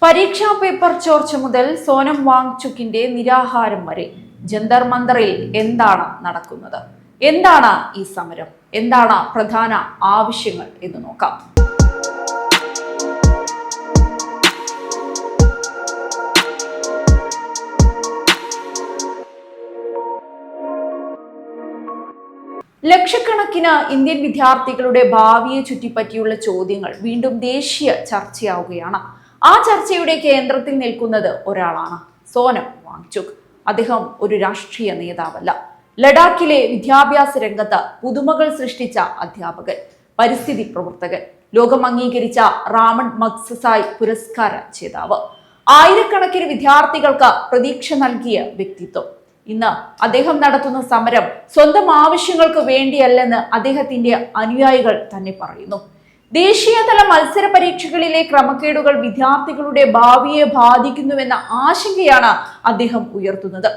പരീക്ഷാ പേപ്പർ ചോർച്ച മുതൽ സോനം വാങ്ചുക്കിന്റെ നിരാഹാരം വരെ ജന്തർ മന്ദറിൽ എന്താണ് നടക്കുന്നത്? എന്താണ് ഈ സമരം? എന്താണ് പ്രധാന ആവശ്യങ്ങൾ എന്ന് നോക്കാം. ലക്ഷക്കണക്കിന് ഇന്ത്യൻ വിദ്യാർത്ഥികളുടെ ഭാവിയെ ചുറ്റിപ്പറ്റിയുള്ള ചോദ്യങ്ങൾ വീണ്ടും ദേശീയ ചർച്ചയാവുകയാണ്. ആ ചർച്ചയുടെ കേന്ദ്രത്തിൽ നിൽക്കുന്നത് ഒരാളാണ്, സോനം വാങ്ചുക്. അദ്ദേഹം ഒരു രാഷ്ട്രീയ നേതാവല്ല. ലഡാക്കിലെ വിദ്യാഭ്യാസ രംഗത്ത് പുതുമകൾ സൃഷ്ടിച്ച അധ്യാപകൻ, പരിസ്ഥിതി പ്രവർത്തകൻ, ലോകം അംഗീകരിച്ച റാമൺ മഗ്സസായ് പുരസ്കാര ജേതാവ്, ആയിരക്കണക്കിന് വിദ്യാർത്ഥികൾക്ക് പ്രതീക്ഷ നൽകിയ വ്യക്തിത്വം. ഇന്ന് അദ്ദേഹം നടത്തുന്ന സമരം സ്വന്തം ആവശ്യങ്ങൾക്ക് വേണ്ടിയല്ലെന്ന് അദ്ദേഹത്തിന്റെ അനുയായികൾ തന്നെ പറയുന്നു. ദേശീയതല മത്സര പരീക്ഷകളിലെ ക്രമക്കേടുകൾ വിദ്യാർത്ഥികളുടെ ഭാവിയെ ബാധിക്കുന്നുവെന്ന ആശങ്കയാണ് അദ്ദേഹം ഉയർത്തുന്നത്.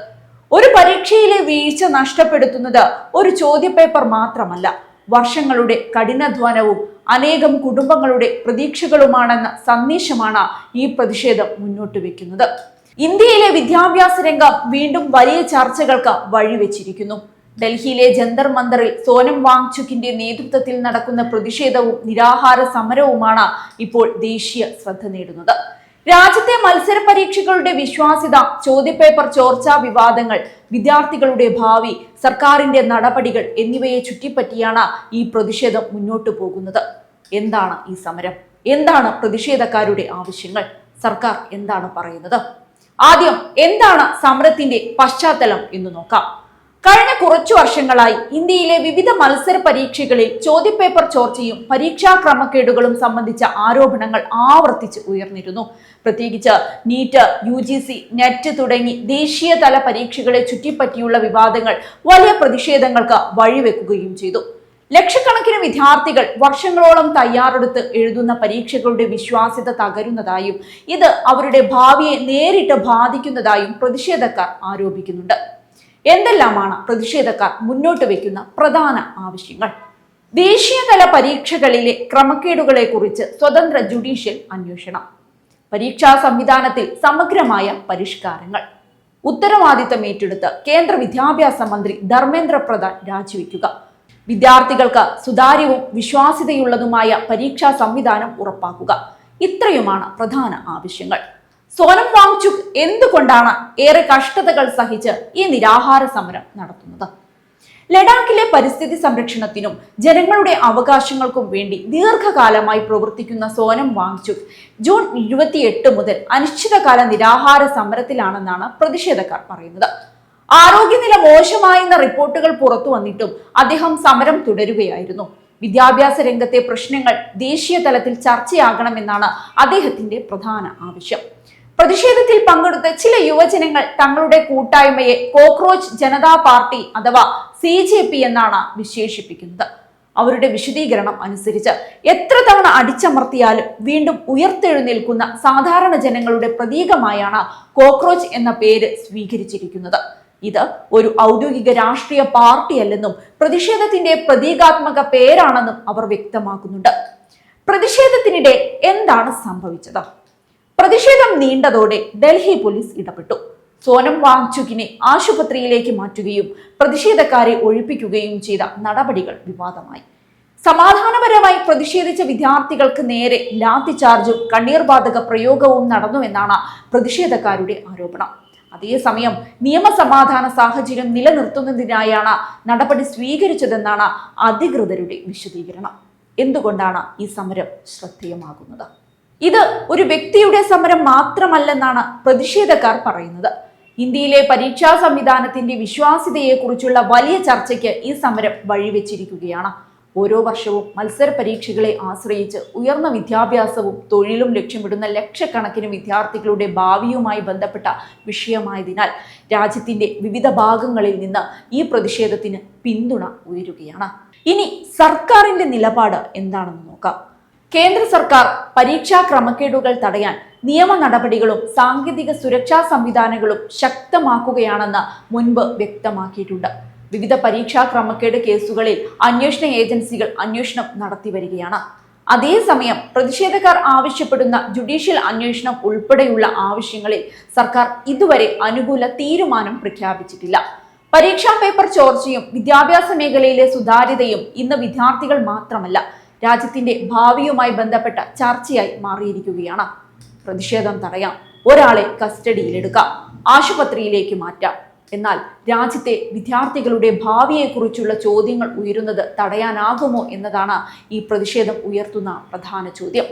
ഒരു പരീക്ഷയിലെ വീഴ്ച നഷ്ടപ്പെടുത്തുന്നത് ഒരു ചോദ്യപേപ്പർ മാത്രമല്ല, വർഷങ്ങളുടെ കഠിനാധ്വാനവും അനേകം കുടുംബങ്ങളുടെ പ്രതീക്ഷകളുമാണെന്ന സന്ദേശമാണ് ഈ പ്രതിഷേധം മുന്നോട്ട് വെക്കുന്നത്. ഇന്ത്യയിലെ വിദ്യാഭ്യാസ രംഗം വീണ്ടും വലിയ ചർച്ചകൾക്ക് വഴിവെച്ചിരിക്കുന്നു. ഡൽഹിയിലെ ജന്തർ മന്ദറിൽ സോനം വാങ്ചുക്കിന്റെ നേതൃത്വത്തിൽ നടക്കുന്ന പ്രതിഷേധവും നിരാഹാര സമരവുമാണ് ഇപ്പോൾ ദേശീയ ശ്രദ്ധ നേടുന്നത്. രാജ്യത്തെ മത്സര പരീക്ഷകളുടെ വിശ്വാസ്യത, ചോദ്യപേപ്പർ ചോർച്ചാ വിവാദങ്ങൾ, വിദ്യാർത്ഥികളുടെ ഭാവി, സർക്കാരിന്റെ നടപടികൾ എന്നിവയെ ചുറ്റിപ്പറ്റിയാണ് ഈ പ്രതിഷേധം മുന്നോട്ടു പോകുന്നത്. എന്താണ് ഈ സമരം? എന്താണ് പ്രതിഷേധക്കാരുടെ ആവശ്യങ്ങൾ? സർക്കാർ എന്താണ് പറയുന്നത്? ആദ്യം എന്താണ് സമരത്തിന്റെ പശ്ചാത്തലം എന്ന് നോക്കാം. കഴിഞ്ഞ കുറച്ചു വർഷങ്ങളായി ഇന്ത്യയിലെ വിവിധ മത്സര പരീക്ഷകളിൽ ചോദ്യപേപ്പർ ചോർച്ചയും പരീക്ഷാ ക്രമക്കേടുകളും സംബന്ധിച്ച ആരോപണങ്ങൾ ആവർത്തിച്ച് ഉയർന്നിരുന്നു. പ്രത്യേകിച്ച് നീറ്റ്, UGC, നെറ്റ് തുടങ്ങി ദേശീയതല പരീക്ഷകളെ ചുറ്റിപ്പറ്റിയുള്ള വിവാദങ്ങൾ വലിയ പ്രതിഷേധങ്ങൾക്ക് വഴിവെക്കുകയും ചെയ്തു. ലക്ഷക്കണക്കിന് വിദ്യാർത്ഥികൾ വർഷങ്ങളോളം തയ്യാറെടുത്ത് എഴുതുന്ന പരീക്ഷകളുടെ വിശ്വാസ്യത തകരുന്നതായും ഇത് അവരുടെ ഭാവിയെ നേരിട്ട് ബാധിക്കുന്നതായും പ്രതിഷേധക്കാർ ആരോപിക്കുന്നുണ്ട്. എന്തെല്ലാമാണ് പ്രതിഷേധക്കാർ മുന്നോട്ട് വയ്ക്കുന്ന പ്രധാന ആവശ്യങ്ങൾ? ദേശീയതല പരീക്ഷകളിലെ ക്രമക്കേടുകളെ കുറിച്ച് സ്വതന്ത്ര ജുഡീഷ്യൽ അന്വേഷണം, പരീക്ഷാ സംവിധാനത്തിൽ സമഗ്രമായ പരിഷ്കാരങ്ങൾ, ഉത്തരവാദിത്തം ഏറ്റെടുത്ത് കേന്ദ്ര വിദ്യാഭ്യാസ മന്ത്രി ധർമ്മേന്ദ്ര പ്രധാൻ രാജിവെക്കുക, വിദ്യാർത്ഥികൾക്ക് സുതാര്യവും വിശ്വാസ്യതയുള്ളതുമായ പരീക്ഷാ സംവിധാനം ഉറപ്പാക്കുക. ഇത്രയുമാണ് പ്രധാന ആവശ്യങ്ങൾ. സോനം വാങ്ചുക് എന്തുകൊണ്ടാണ് ഏറെ കഷ്ടതകൾ സഹിച്ച് ഈ നിരാഹാര സമരം നടത്തുന്നത്? ലഡാക്കിലെ പരിസ്ഥിതി സംരക്ഷണത്തിനും ജനങ്ങളുടെ അവകാശങ്ങൾക്കും വേണ്ടി ദീർഘകാലമായി പ്രവർത്തിക്കുന്ന സോനം വാങ്ചുക് ജൂൺ 28 മുതൽ അനിശ്ചിതകാല നിരാഹാര സമരത്തിലാണെന്നാണ് പ്രതിഷേധക്കാർ പറയുന്നത്. ആരോഗ്യനില മോശമായെന്ന റിപ്പോർട്ടുകൾ പുറത്തു വന്നിട്ടും അദ്ദേഹം സമരം തുടരുകയായിരുന്നു. വിദ്യാഭ്യാസ രംഗത്തെ പ്രശ്നങ്ങൾ ദേശീയ തലത്തിൽ ചർച്ചയാകണമെന്നാണ് അദ്ദേഹത്തിന്റെ പ്രധാന ആവശ്യം. പ്രതിഷേധത്തിൽ പങ്കെടുത്ത ചില യുവജനങ്ങൾ തങ്ങളുടെ കൂട്ടായ്മയെ കോക്രോച്ച് ജനതാ പാർട്ടി അഥവാ CJP എന്നാണ് വിശേഷിപ്പിക്കുന്നത്. അവരുടെ വിശദീകരണം അനുസരിച്ച് എത്ര തവണ അടിച്ചമർത്തിയാലും വീണ്ടും ഉയർത്തെഴുന്നേൽക്കുന്ന സാധാരണ ജനങ്ങളുടെ പ്രതീകമായാണ് കോക്രോച്ച് എന്ന പേര് സ്വീകരിച്ചിരിക്കുന്നത്. ഇത് ഒരു ഔദ്യോഗിക രാഷ്ട്രീയ പാർട്ടിയല്ലെന്നും പ്രതിഷേധത്തിന്റെ പ്രതീകാത്മക പേരാണെന്നും അവർ വ്യക്തമാക്കുന്നുണ്ട്. പ്രതിഷേധത്തിനിടെ എന്താണ് സംഭവിച്ചത്? പ്രതിഷേധം നീണ്ടതോടെ ഡൽഹി പോലീസ് ഇടപെട്ടു. സോനം വാങ്ചുക്കിനെ ആശുപത്രിയിലേക്ക് മാറ്റുകയും പ്രതിഷേധക്കാരെ ഒഴിപ്പിക്കുകയും ചെയ്ത നടപടികൾ വിവാദമായി. സമാധാനപരമായി പ്രതിഷേധിച്ച വിദ്യാർത്ഥികൾക്ക് നേരെ ലാത്തിചാർജും കണ്ണീർവാതക പ്രയോഗവും നടന്നുവെന്നാണ് പ്രതിഷേധക്കാരുടെ ആരോപണം. അതേസമയം നിയമസമാധാന സാഹചര്യം നിലനിർത്തുന്നതിനായാണ് നടപടി സ്വീകരിച്ചതെന്നാണ് അധികൃതരുടെ വിശദീകരണം. എന്തുകൊണ്ടാണ് ഈ സമരം ശ്രദ്ധേയമാകുന്നത്? ഇത് ഒരു വ്യക്തിയുടെ സമരം മാത്രമല്ലെന്നാണ് പ്രതിഷേധക്കാർ പറയുന്നത്. ഇന്ത്യയിലെ പരീക്ഷാ സംവിധാനത്തിന്റെ വിശ്വാസ്യതയെക്കുറിച്ചുള്ള വലിയ ചർച്ചയ്ക്ക് ഈ സമരം വഴിവെച്ചിരിക്കുകയാണ്. ഓരോ വർഷവും മത്സര പരീക്ഷകളെ ആശ്രയിച്ച് ഉയർന്ന വിദ്യാഭ്യാസവും തൊഴിലും ലക്ഷ്യമിടുന്ന ലക്ഷക്കണക്കിന് വിദ്യാർത്ഥികളുടെ ഭാവിയുമായി ബന്ധപ്പെട്ട വിഷയമായതിനാൽ രാജ്യത്തിന്റെ വിവിധ ഭാഗങ്ങളിൽ നിന്ന് ഈ പ്രതിഷേധത്തിന് പിന്തുണ ഉയരുകയാണ്. ഇനി സർക്കാരിന്റെ നിലപാട് എന്താണെന്ന് നോക്കാം. കേന്ദ്ര സർക്കാർ പരീക്ഷാ ക്രമക്കേടുകൾ തടയാൻ നിയമ നടപടികളും സാങ്കേതിക സുരക്ഷാ സംവിധാനങ്ങളും ശക്തമാക്കുകയാണെന്ന് മുൻപ് വ്യക്തമാക്കിയിട്ടുണ്ട്. വിവിധ പരീക്ഷാ ക്രമക്കേട് കേസുകളിൽ അന്വേഷണ ഏജൻസികൾ അന്വേഷണം നടത്തി വരികയാണ്. അതേസമയം പ്രതിഷേധക്കാർ ആവശ്യപ്പെടുന്ന ജുഡീഷ്യൽ അന്വേഷണം ഉൾപ്പെടെയുള്ള ആവശ്യങ്ങളിൽ സർക്കാർ ഇതുവരെ അനുകൂല തീരുമാനം പ്രഖ്യാപിച്ചിട്ടില്ല. പരീക്ഷാ പേപ്പർ ചോർച്ചയും വിദ്യാഭ്യാസ മേഖലയിലെ സുതാര്യതയും ഇന്ന് വിദ്യാർത്ഥികൾ മാത്രമല്ല രാജ്യത്തിന്റെ ഭാവിയുമായി ബന്ധപ്പെട്ട ചർച്ചയായി മാറിയിരിക്കുകയാണ്. പ്രതിഷേധം തടയാം, ഒരാളെ കസ്റ്റഡിയിലെടുക്കാം, ആശുപത്രിയിലേക്ക് മാറ്റാം. എന്നാൽ രാജ്യത്തെ വിദ്യാർത്ഥികളുടെ ഭാവിയെക്കുറിച്ചുള്ള ചോദ്യങ്ങൾ ഉയരുന്നത് തടയാനാകുമോ എന്നതാണ് ഈ പ്രതിഷേധം ഉയർത്തുന്ന പ്രധാന ചോദ്യം.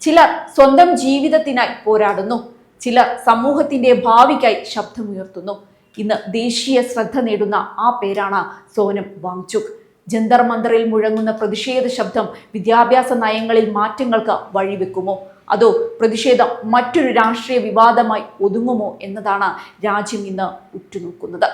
ചിലർ സ്വന്തം ജീവിതത്തിനായി പോരാടുന്നു, ചിലർ സമൂഹത്തിന്റെ ഭാവിക്കായി ശബ്ദമുയർത്തുന്നു. ഇന്ന് ദേശീയ ശ്രദ്ധ നേടുന്ന ആ പേരാണ് സോനം വാങ്ചുക്. ജന്തർ മന്ദറിൽ മുഴങ്ങുന്ന പ്രതിഷേധ ശബ്ദം വിദ്യാഭ്യാസ നയങ്ങളിൽ മാറ്റങ്ങൾക്ക് വഴിവെക്കുമോ, അതോ പ്രതിഷേധം മറ്റൊരു രാഷ്ട്രീയ വിവാദമായി ഒതുങ്ങുമോ എന്നതാണ് രാജ്യം ഇന്ന് ഉറ്റുനോക്കുന്നത്.